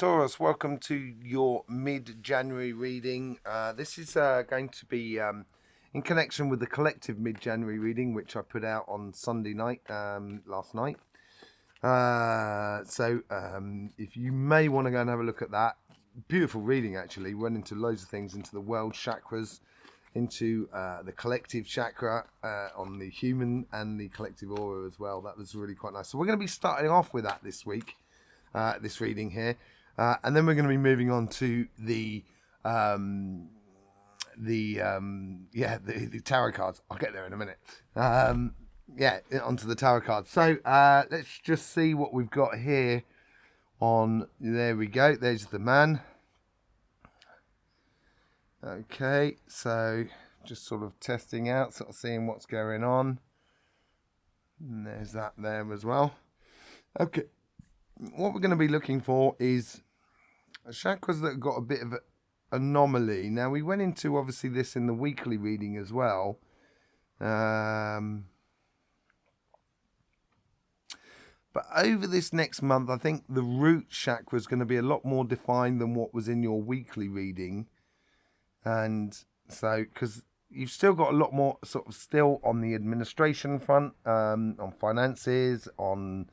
Taurus, welcome to your mid-January reading. This is going to be in connection with the collective mid-January reading, which I put out on Sunday night, last night. If you may want to go and have a look at that, beautiful reading actually. Went into loads of things, into the world chakras, into the collective chakra on the human and the collective aura as well. That was really quite nice. So we're going to be starting off with that this week, this reading here. And then we're going to be moving on to the tarot cards. I'll get there in a minute. Onto the tarot cards. So let's just see what we've got here. There we go. There's the man. Okay, so just sort of testing out, sort of seeing what's going on. And there's that there as well. Okay. What we're going to be looking for is chakras that have got a bit of an anomaly. Now, we went into, obviously, this in the weekly reading as well. But over this next month, I think the root chakra is going to be a lot more defined than what was in your weekly reading. And so, because you've still got a lot more sort of still on the administration front, on finances, on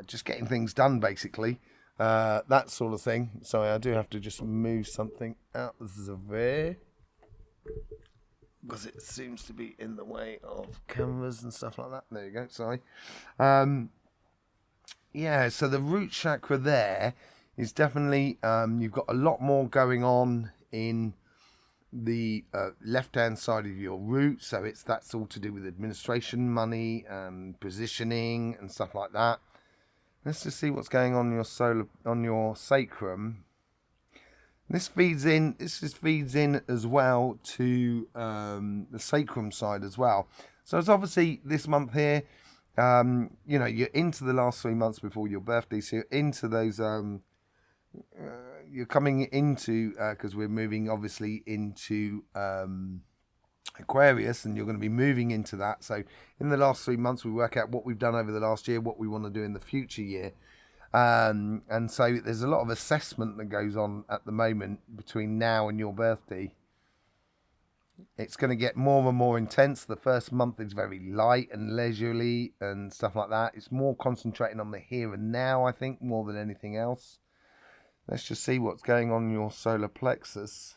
just getting things done, basically. That sort of thing. Sorry, I do have to just move something out of the way, because it seems to be in the way of cameras and stuff like that. There you go, sorry. So the root chakra there is definitely, you've got a lot more going on in the left-hand side of your root. So that's all to do with administration, money, positioning and stuff like that. Let's just see what's going on in your sacrum. This feeds in as well to the sacrum side as well. So it's obviously this month here, you're into the last 3 months before your birthday. So you're into those, you're coming into, because we're moving obviously into Aquarius, and you're going to be moving into that. So in the last 3 months, we work out what we've done over the last year, what we want to do in the future year. And so there's a lot of assessment that goes on at the moment between now and your birthday. It's going to get more and more intense. The first month is very light and leisurely and stuff like that. It's more concentrating on the here and now, I think, more than anything else. Let's just see what's going on in your solar plexus.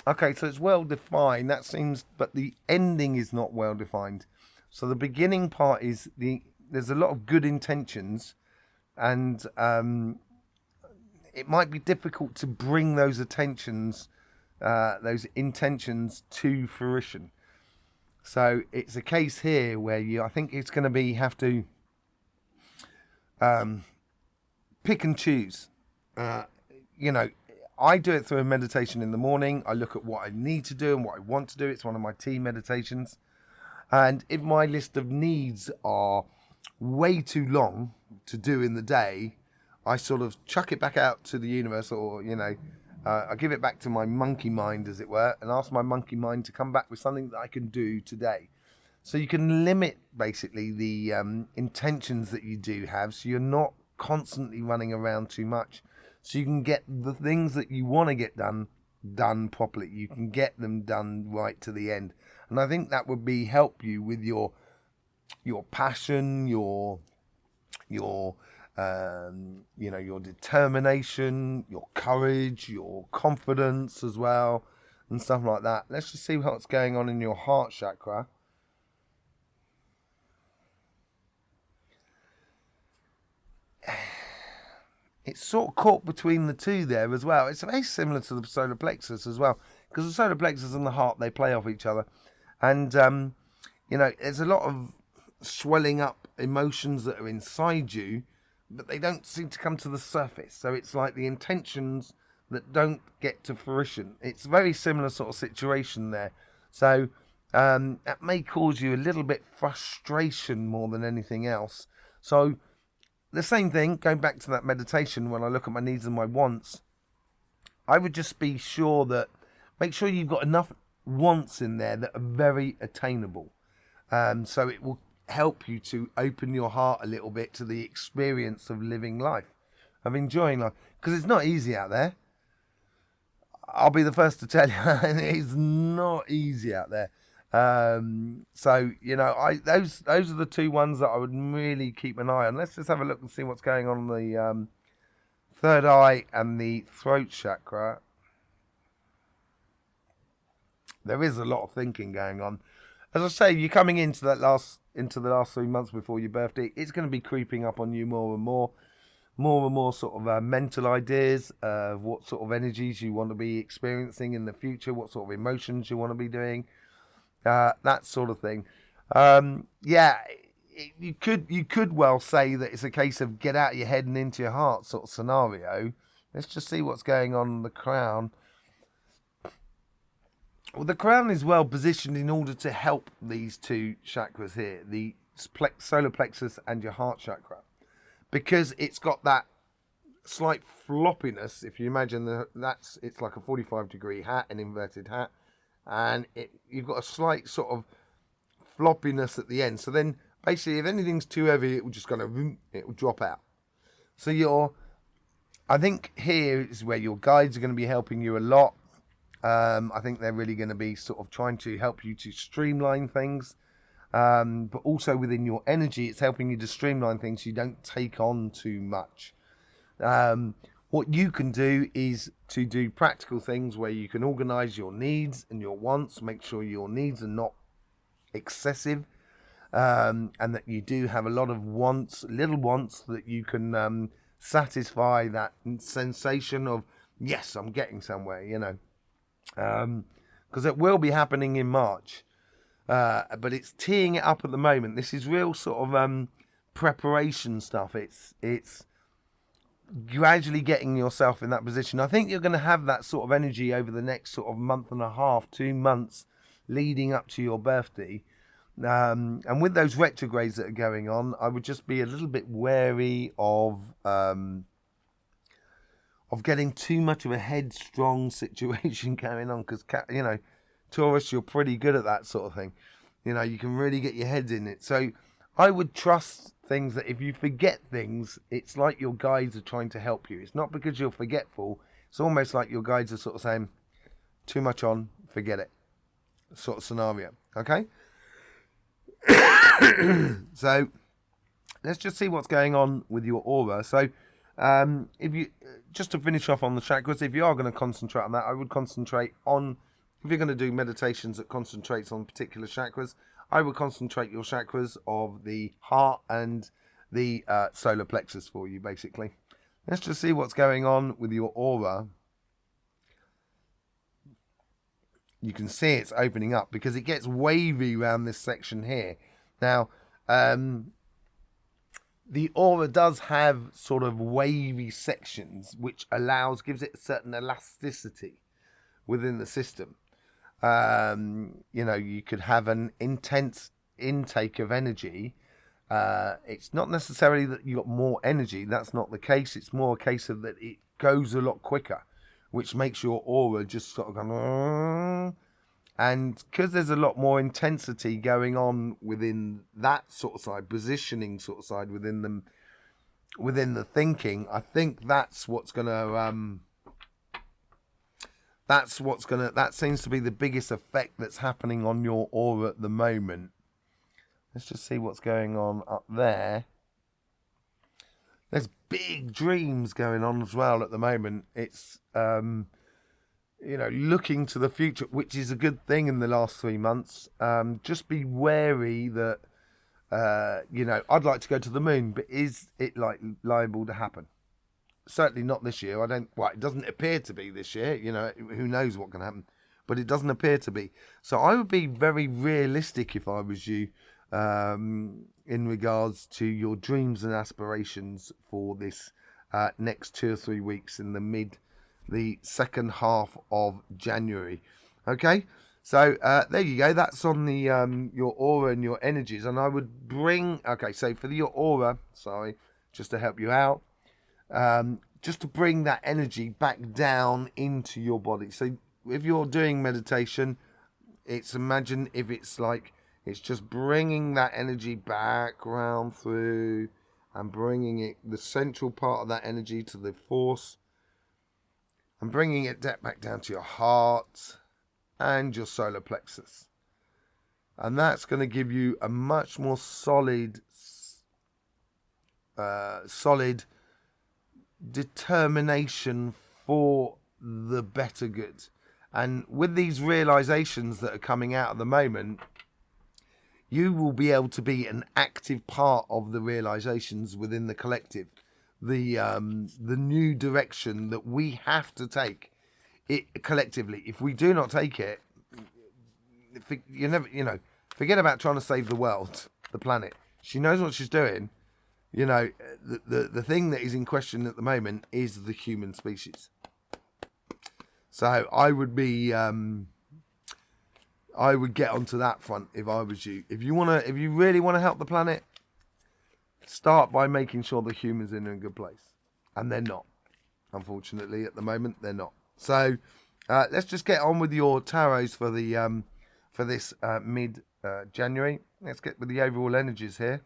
Okay, so it's well defined. That seems, but the ending is not well defined. So the beginning part is there's a lot of good intentions, and it might be difficult to bring those intentions to fruition. So it's a case here where I think it's going to have to pick and choose. I do it through a meditation in the morning. I look at what I need to do and what I want to do. It's one of my tea meditations. And if my list of needs are way too long to do in the day, I sort of chuck it back out to the universe, or, I give it back to my monkey mind, as it were, and ask my monkey mind to come back with something that I can do today. So you can limit, basically, the intentions that you do have, so you're not constantly running around too much. So you can get the things that you want to get done properly. You can get them done right to the end. And I think that would help you with your passion, your determination, your courage, your confidence as well, and stuff like that. Let's just see what's going on in your heart chakra. It's sort of caught between the two there as well. It's very similar to the solar plexus as well, because the solar plexus and the heart, they play off each other. And, there's a lot of swelling up emotions that are inside you, but they don't seem to come to the surface. So it's like the intentions that don't get to fruition. It's a very similar sort of situation there. So that may cause you a little bit frustration more than anything else. So the same thing, going back to that meditation, when I look at my needs and my wants, I would just make sure you've got enough wants in there that are very attainable. So it will help you to open your heart a little bit to the experience of living life, of enjoying life, because it's not easy out there. I'll be the first to tell you, it's not easy out there. So those are the two ones that I would really keep an eye on. Let's just have a look and see what's going on in the third eye and the throat chakra. There is a lot of thinking going on. As I say, you're coming into the last 3 months before your birthday. It's going to be creeping up on you more and more sort of mental ideas of what sort of energies you want to be experiencing in the future, what sort of emotions you want to be doing, that sort of thing. You could well say that it's a case of get out of your head and into your heart sort of scenario. Let's just see what's going on in the crown. Well, the crown is well positioned in order to help these two chakras here, the solar plexus and your heart chakra, because it's got that slight floppiness. If you imagine it's like a 45-degree hat, an inverted hat, and you've got a slight sort of floppiness at the end. So then, basically, if anything's too heavy, it will just it will drop out. So I think here is where your guides are going to be helping you a lot. I think they're really going to be sort of trying to help you to streamline things, but also within your energy, it's helping you to streamline things so you don't take on too much. What you can do is to do practical things where you can organize your needs and your wants, make sure your needs are not excessive, and that you do have a lot of little wants that you can satisfy that sensation of, yes, I'm getting somewhere, because it will be happening in March, but it's teeing it up at the moment. This is real sort of preparation stuff. It's gradually getting yourself in that position. I think you're going to have that sort of energy over the next sort of month and a half, 2 months leading up to your birthday. And with those retrogrades that are going on, I would just be a little bit wary of getting too much of a headstrong situation going on, because Taurus, you're pretty good at that sort of thing. You can really get your head in it. So I would trust things that if you forget things, it's like your guides are trying to help you. It's not because you're forgetful. It's almost like your guides are sort of saying, too much on, forget it, sort of scenario. Okay. So let's just see what's going on with your aura. So if you just to finish off on the chakras, if you are going to concentrate on that, I would concentrate on, if you're going to do meditations that concentrates on particular chakras, I would concentrate your chakras of the heart and the solar plexus for you, basically. Let's just see what's going on with your aura. You can see it's opening up because it gets wavy around this section here. Now, the aura does have sort of wavy sections, which gives it a certain elasticity within the system. You could have an intense intake of energy. It's not necessarily that you got more energy. That's not the case. It's more a case of that it goes a lot quicker, which makes your aura just sort of go. And because there's a lot more intensity going on within that sort of side, positioning sort of side within the thinking, I think that seems to be the biggest effect that's happening on your aura at the moment. Let's just see what's going on up there. There's big dreams going on as well at the moment. It's looking to the future, which is a good thing in the last 3 months. Just be wary that, I'd like to go to the moon, but is it liable to happen? Certainly not this year. It doesn't appear to be this year. Who knows what can happen, but it doesn't appear to be. So I would be very realistic if I was you, in regards to your dreams and aspirations for this next 2 or 3 weeks in the second half of January. Okay, so there you go. That's on the your aura and your energies. And I would so for your aura, just to help you out, just to bring that energy back down into your body. So if you're doing meditation, imagine if it's like It's just bringing that energy back round through and bringing it, the central part of that energy, to the force, and bringing it back down to your heart and your solar plexus. And that's going to give you a much more solid determination for the better good. And with these realizations that are coming out at the moment, you will be able to be an active part of the realizations within the collective, the new direction that we have to take it collectively. If we do not take it, forget about trying to save the world, the planet. She knows what she's doing. The thing that is in question at the moment is the human species. So I would get onto that front if I was you. If you really want to help the planet, start by making sure the humans are in a good place, and they're not. Unfortunately, at the moment, they're not. So let's just get on with your tarots for the for this mid January. Let's get with the overall energies here.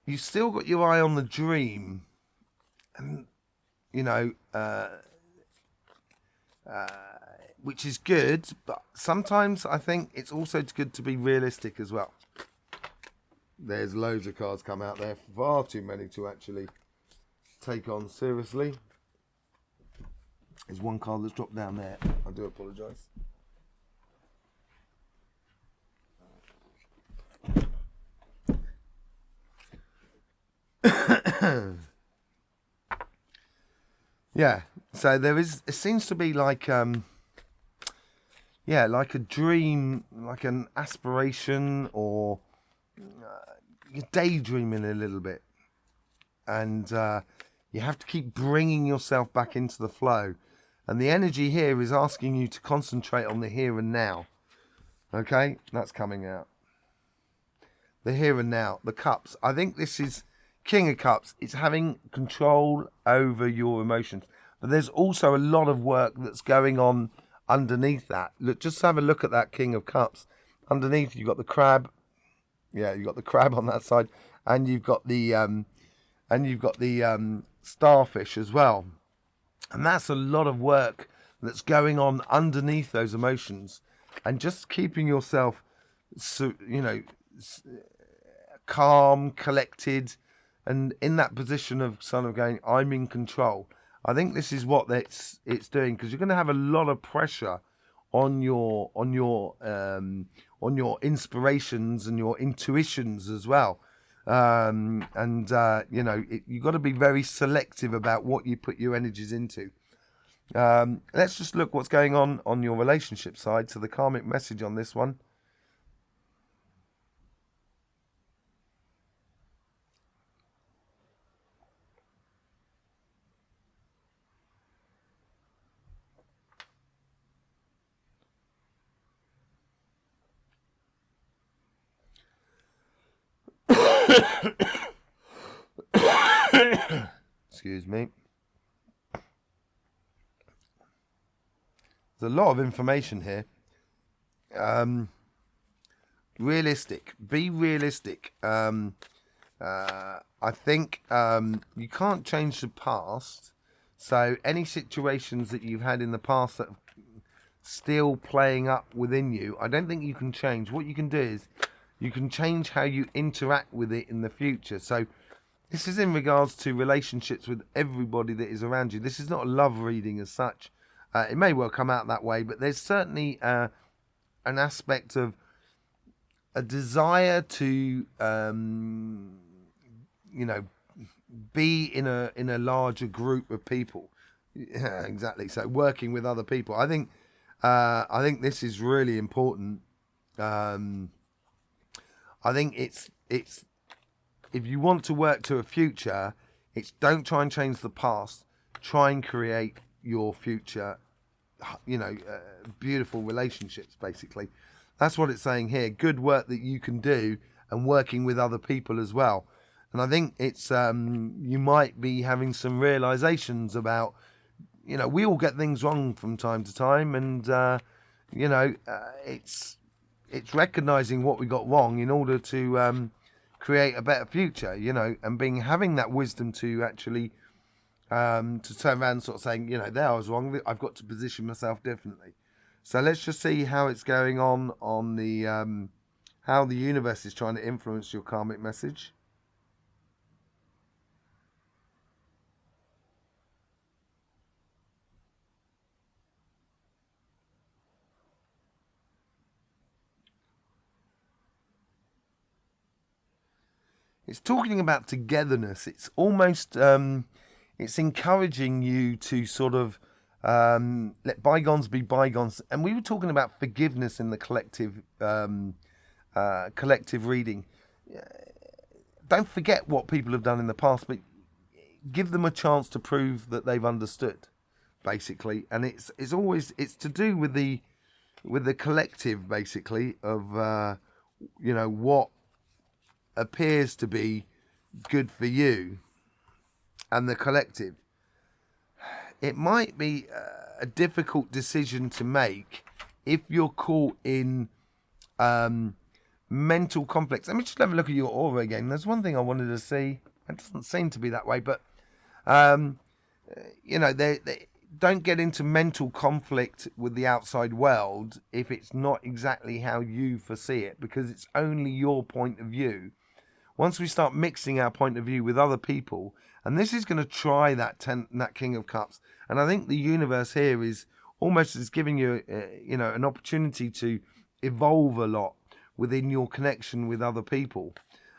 You've still got your eye on the dream, and which is good, but sometimes I think it's also good to be realistic as well. There's loads of cards come out there, far too many to actually take on seriously. There's one card that's dropped down there. I do apologise. Yeah, so it seems to be like like a dream, like an aspiration, or you're daydreaming a little bit, and you have to keep bringing yourself back into the flow, and the energy here is asking you to concentrate on the here and now. Okay, that's coming out. The here and now, the cups. I think this is King of Cups. It's having control over your emotions. But there's also a lot of work that's going on underneath that. Look, just have a look at that King of Cups. Underneath, you've got the crab. Yeah, you've got the crab on that side, and you've got the starfish as well. And that's a lot of work that's going on underneath those emotions, and just keeping yourself, calm, collected, and in that position of sort of going, I'm in control. I think this is what it's doing, because you're going to have a lot of pressure on your inspirations and your intuitions as well. You've got to be very selective about what you put your energies into. Let's just look what's going on your relationship side. So the karmic message on this one. Excuse me. There's a lot of information here. Realistic. Be realistic. I think you can't change the past. So any situations that you've had in the past that are still playing up within you, I don't think you can change. What you can do is you can change how you interact with it in the future. So this is in regards to relationships with everybody that is around you. This is not a love reading as such. It may well come out that way, but there's certainly an aspect of a desire to, be in a larger group of people. Yeah, exactly. So working with other people. I think this is really important. I think it's if you want to work to a future, it's don't try and change the past. Try and create your future. Beautiful relationships, basically. That's what it's saying here. Good work that you can do, and working with other people as well. And I think it's you might be having some realizations about, we all get things wrong from time to time, and it's recognizing what we got wrong in order to create a better future, and having that wisdom to actually to turn around and sort of saying, there I was wrong. I've got to position myself differently. So let's just see how it's going on the how the universe is trying to influence your karmic message. It's talking about togetherness. It's almost it's encouraging you to sort of let bygones be bygones. And we were talking about forgiveness in the collective reading. Don't forget what people have done in the past, but give them a chance to prove that they've understood, basically. And it's to do with the collective, basically, of what appears to be good for you and the collective. It might be a difficult decision to make if you're caught in mental conflicts. Let me just have a look at your aura again. There's one thing I wanted to see. It doesn't seem to be that way, but they don't get into mental conflict with the outside world if it's not exactly how you foresee it, because it's only your point of view. Once we start mixing our point of view with other people, and this is going to try that King of Cups, and I think the universe here is almost as giving you, an opportunity to evolve a lot within your connection with other people,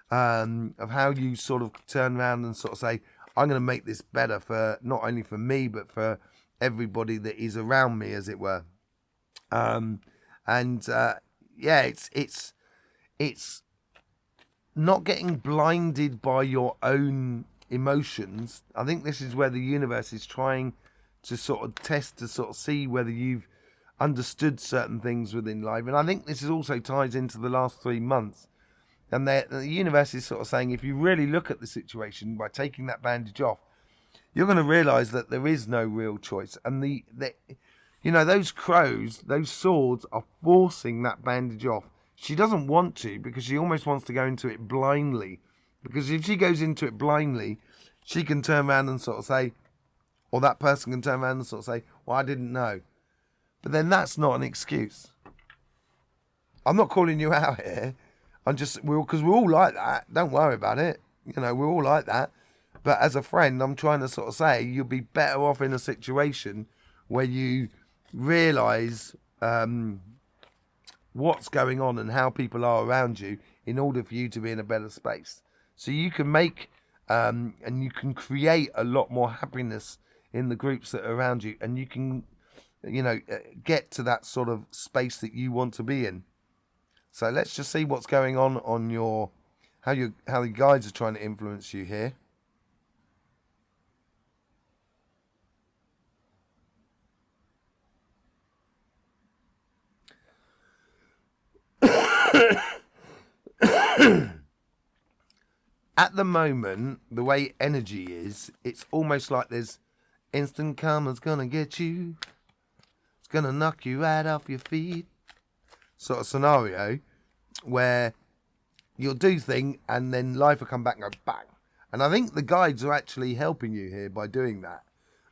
of how you sort of turn around and sort of say, I'm going to make this better for not only for me but for everybody that is around me, as it were. It's not getting blinded by your own emotions. I think this is where the universe is trying to sort of test, to sort of see whether you've understood certain things within life. And I think this is also ties into the last 3 months. And the universe is sort of saying, if you really look at the situation by taking that bandage off, you're going to realize that there is no real choice. And those crows, those swords are forcing that bandage off. She doesn't want to, because she almost wants to go into it blindly. Because if she goes into it blindly, she can turn around and sort of say, or that person can turn around and sort of say, well, I didn't know. But then that's not an excuse. I'm not calling you out here. Because we're all like that. Don't worry about it. We're all like that. But as a friend, I'm trying to sort of say, you'll be better off in a situation where you realise what's going on and how people are around you in order for you to be in a better space. So you can make and you can create a lot more happiness in the groups that are around you, and you can get to that sort of space that you want to be in. So let's just see what's going on your how the guides are trying to influence you here. At the moment, the way energy is, it's almost like there's instant karma's gonna get you. It's gonna knock you right off your feet. Sort of scenario where you'll do thing and then life will come back and go bang. And I think the guides are actually helping you here by doing that.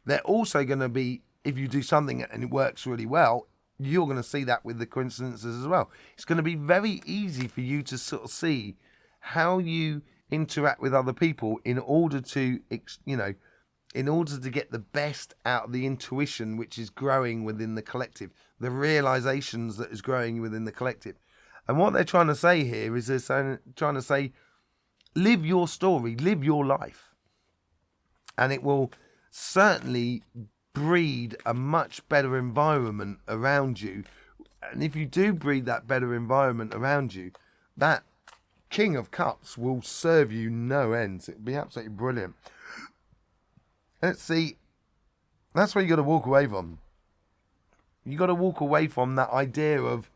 They're also going to be, if you do something and it works really well, you're going to see that with the coincidences as well. It's going to be very easy for you to sort of see how you interact with other people in order to, in order to get the best out of the intuition which is growing within the collective, the realizations that is growing within the collective. And what they're trying to say here is they're trying to say, live your story, live your life. And it will certainly breed a much better environment around you. And if you do breed that better environment around you, that King of Cups will serve you no ends. It'll be absolutely brilliant. Let's see. That's where you got to walk away from. You got to walk away from that idea of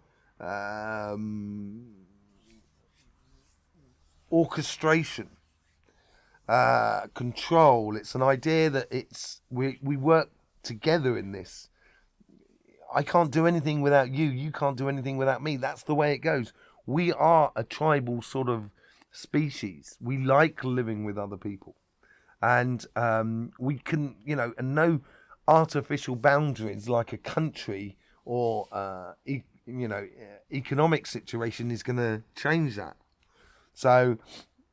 orchestration, control. It's an idea that we work together in this. I can't do anything without you. You can't do anything without me. That's the way it goes. We are a tribal sort of species. We like living with other people. And we can, and no artificial boundaries like a country or, economic situation is going to change that. So,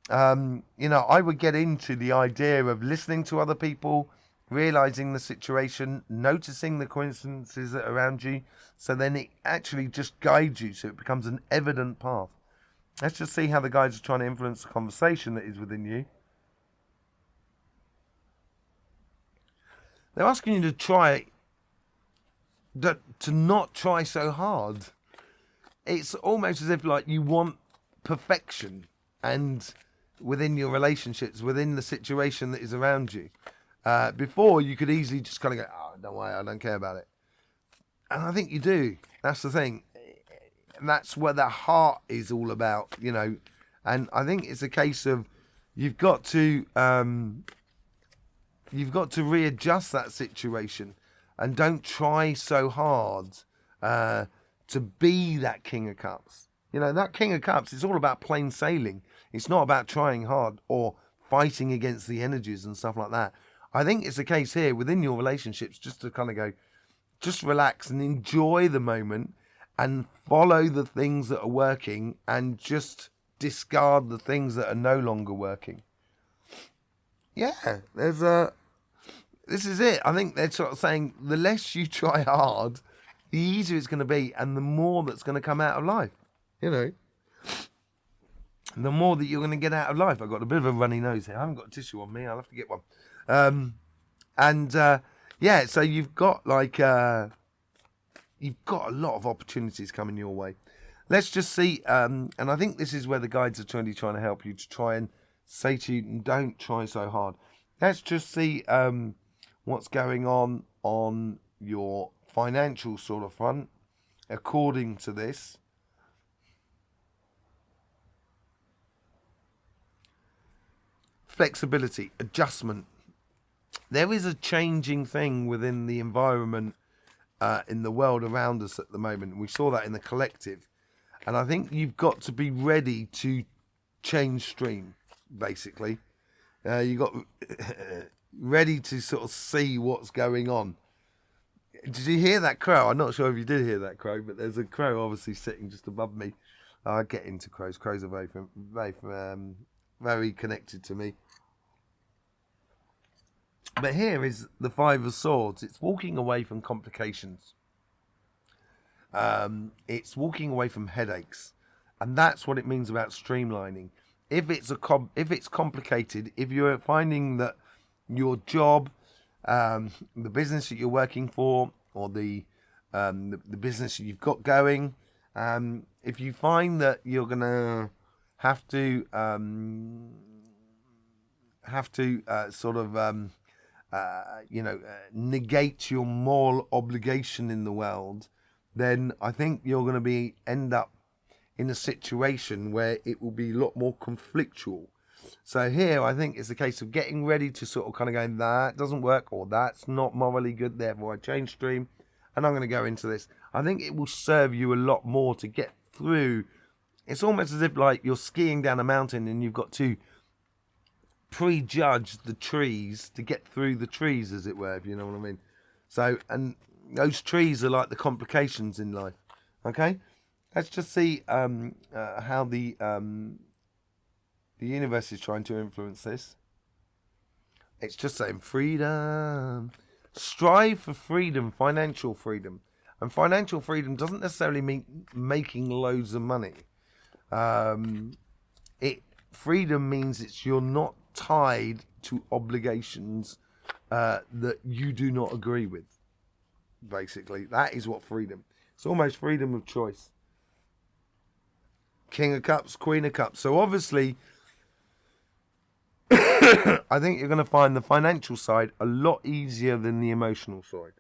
I would get into the idea of listening to other people, realizing the situation, noticing the coincidences that are around you, so then it actually just guides you, so it becomes an evident path. Let's just see how the guides are trying to influence the conversation that is within you. They're asking you to not try so hard. It's almost as if like you want perfection, and within your relationships, within the situation that is around you. Before, you could easily just kind of go, oh, don't worry, I don't care about it. And I think you do. That's the thing. And that's what the heart is all about, And I think it's a case of you've got to readjust that situation, and don't try so hard to be that King of Cups. That King of Cups, it's all about plain sailing. It's not about trying hard or fighting against the energies and stuff like that. I think it's a case here within your relationships just to kind of go, just relax and enjoy the moment and follow the things that are working and just discard the things that are no longer working. Yeah, this is it. I think they're sort of saying the less you try hard, the easier it's going to be, and the more that's going to come out of life. The more that you're going to get out of life. I've got a bit of a runny nose here. I haven't got a tissue on me. I'll have to get one. So you've got you've got a lot of opportunities coming your way. Let's just see. And I think this is where the guides are trying to help you, to try and say to you, don't try so hard. Let's just see what's going on your financial sort of front, according to this. Flexibility, adjustment. There is a changing thing within the environment in the world around us at the moment. We saw that in the collective. And I think you've got to be ready to change stream, basically. You got ready to sort of see what's going on. Did you hear that crow? I'm not sure if you did hear that crow, but there's a crow obviously sitting just above me. I get into crows. Crows are very connected to me. But here is the Five of Swords. It's walking away from complications. It's walking away from headaches, and that's what it means about streamlining. If it's complicated, if you're finding that your job, the business that you're working for, or the business that you've got going, if you find that you're gonna have to negate your moral obligation in the world, then I think you're going to end up in a situation where it will be a lot more conflictual. So here, I think it's a case of getting ready to sort of kind of going, that doesn't work, or that's not morally good, therefore I change stream, and I'm going to go into this. I think it will serve you a lot more to get through. It's almost as if like you're skiing down a mountain and you've got to prejudge the trees to get through the trees, as it were, if you know what I mean. So, and those trees are like the complications in life. Okay, let's just see how the universe is trying to influence this. It's just saying freedom. Strive for freedom, financial freedom. And financial freedom doesn't necessarily mean making loads of money. Freedom means you're not tied to obligations that you do not agree with. Basically, that is what freedom. It's almost freedom of choice. King of Cups, Queen of Cups. So obviously, I think you're going to find the financial side a lot easier than the emotional side.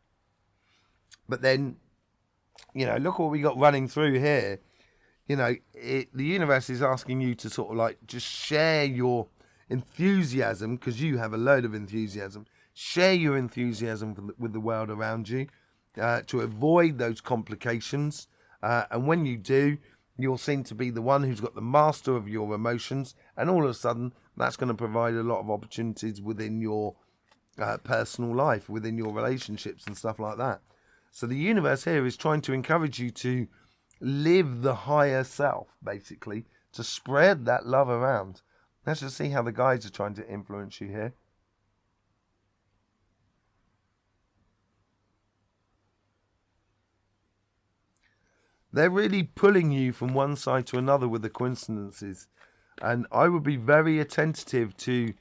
But then you know, look what we got running through here. You know, the universe is asking you to sort of like just share your enthusiasm, because you have a load of enthusiasm. Share your enthusiasm with the world around you, to avoid those complications. And when you do, you're seen to be the one who's got the master of your emotions, and all of a sudden that's going to provide a lot of opportunities within your personal life, within your relationships and stuff like that. So the universe here is trying to encourage you to live the higher self, basically, to spread that love around. Let's just see how the guides are trying to influence you here. They're really pulling you from one side to another with the coincidences. And I would be very attentive to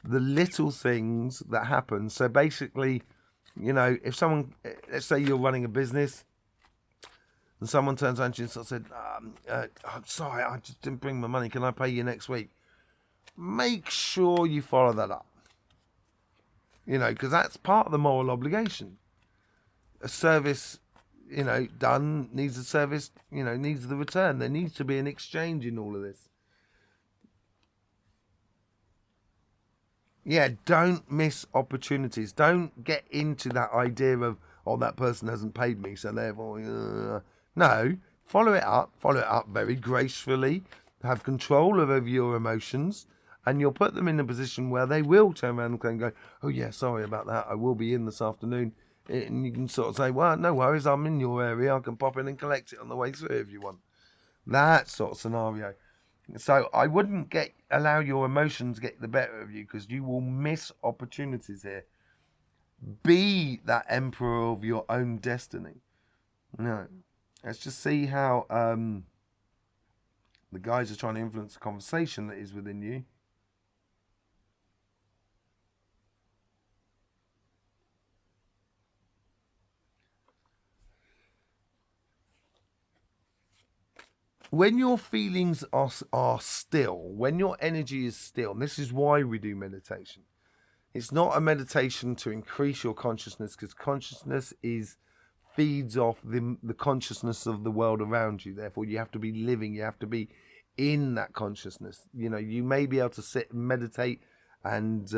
the little things that happen. So basically, you know, if someone, let's say you're running a business, and someone turns around to you and said, I'm sorry, I just didn't bring my money. Can I pay you next week? Make sure you follow that up. You know, because that's part of the moral obligation. A service, you know, done needs a service, you know, needs the return. There needs to be an exchange in all of this. Yeah, don't miss opportunities. Don't get into that idea of, oh, that person hasn't paid me, so therefore... No, follow it up very gracefully, have control over your emotions, and you'll put them in a position where they will turn around and go, oh yeah, sorry about that, I will be in this afternoon. And you can sort of say, well, no worries, I'm in your area, I can pop in and collect it on the way through if you want. That sort of scenario. So I wouldn't allow your emotions get the better of you, because you will miss opportunities here. Be that emperor of your own destiny. No. Let's just see how the guys are trying to influence the conversation that is within you. When your feelings are still, when your energy is still, and this is why we do meditation. It's not a meditation to increase your consciousness, because consciousness feeds off the consciousness of the world around you. Therefore, you have to be living, you have to be in that consciousness. You know, you may be able to sit and meditate and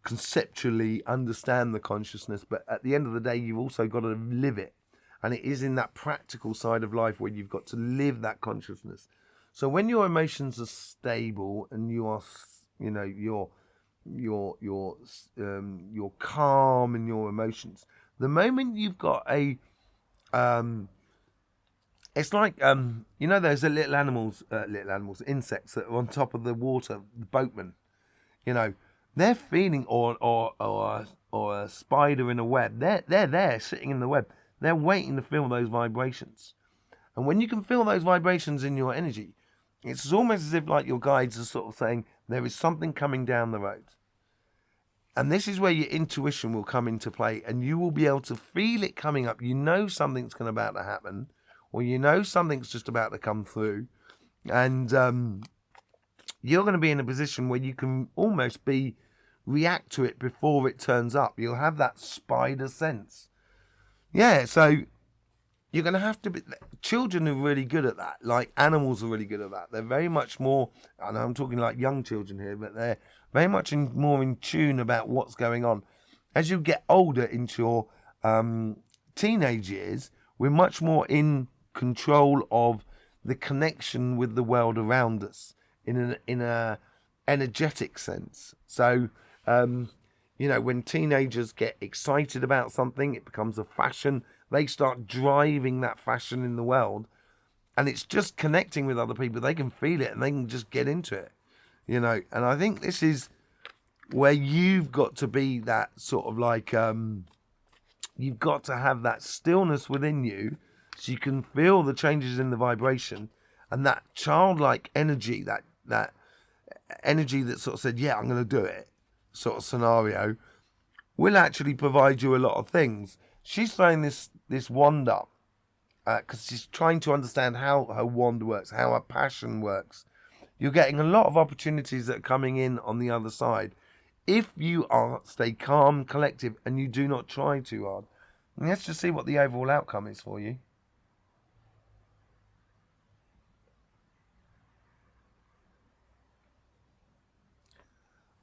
conceptually understand the consciousness, but at the end of the day, you've also got to live it. And it is in that practical side of life where you've got to live that consciousness. So when your emotions are stable and you are, you know, you're calm in your emotions, the moment you've got it's like you know, those little animals, insects that are on top of the water, the boatmen. You know, they're feeling, or a spider in a web. They're there sitting in the web. They're waiting to feel those vibrations. And when you can feel those vibrations in your energy, it's almost as if like your guides are sort of saying, there is something coming down the road. And this is where your intuition will come into play, and you will be able to feel it coming up. You know something's about to happen, or you know something's just about to come through. And you're going to be in a position where you can almost react to it before it turns up. You'll have that spider sense. Yeah, so you're going to have to be... Children are really good at that. Like animals are really good at that. They're very much more... I know I'm talking like young children here, but they're very much more in tune about what's going on. As you get older into your teenage years, we're much more in control of the connection with the world around us in a energetic sense. So... you know, when teenagers get excited about something, it becomes a fashion. They start driving that fashion in the world. And it's just connecting with other people. They can feel it and they can just get into it. You know, and I think this is where you've got to be that sort of like, you've got to have that stillness within you so you can feel the changes in the vibration, and that childlike energy, that energy that sort of said, yeah, I'm going to do it, sort of scenario, will actually provide you a lot of things. She's throwing this wand up because she's trying to understand how her wand works, how her passion works. You're getting a lot of opportunities that are coming in on the other side if you stay calm, collective, and you do not try too hard. And let's just see what the overall outcome is for you.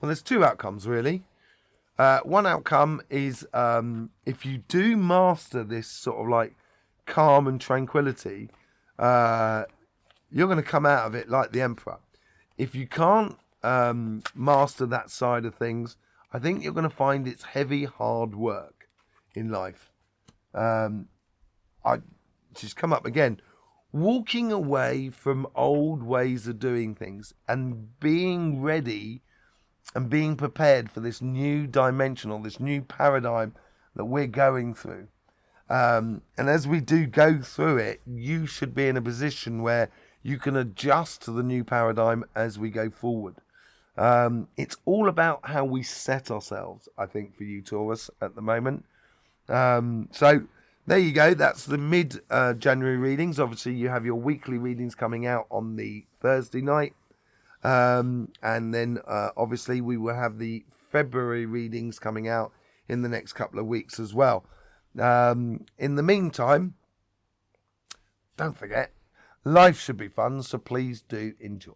Well, there's two outcomes, really. One outcome is if you do master this sort of like calm and tranquility, you're going to come out of it like the Emperor. If you can't master that side of things, I think you're going to find it's heavy, hard work in life. I just come up again. Walking away from old ways of doing things and being ready and being prepared for this new dimensional, this new paradigm that we're going through. And as we do go through it, you should be in a position where you can adjust to the new paradigm as we go forward. It's all about how we set ourselves, I think, for you, Taurus, at the moment. So there you go. That's the mid-January readings. Obviously, you have your weekly readings coming out on the Thursday night. And then, obviously, we will have the February readings coming out in the next couple of weeks as well. In the meantime, don't forget, life should be fun, so please do enjoy.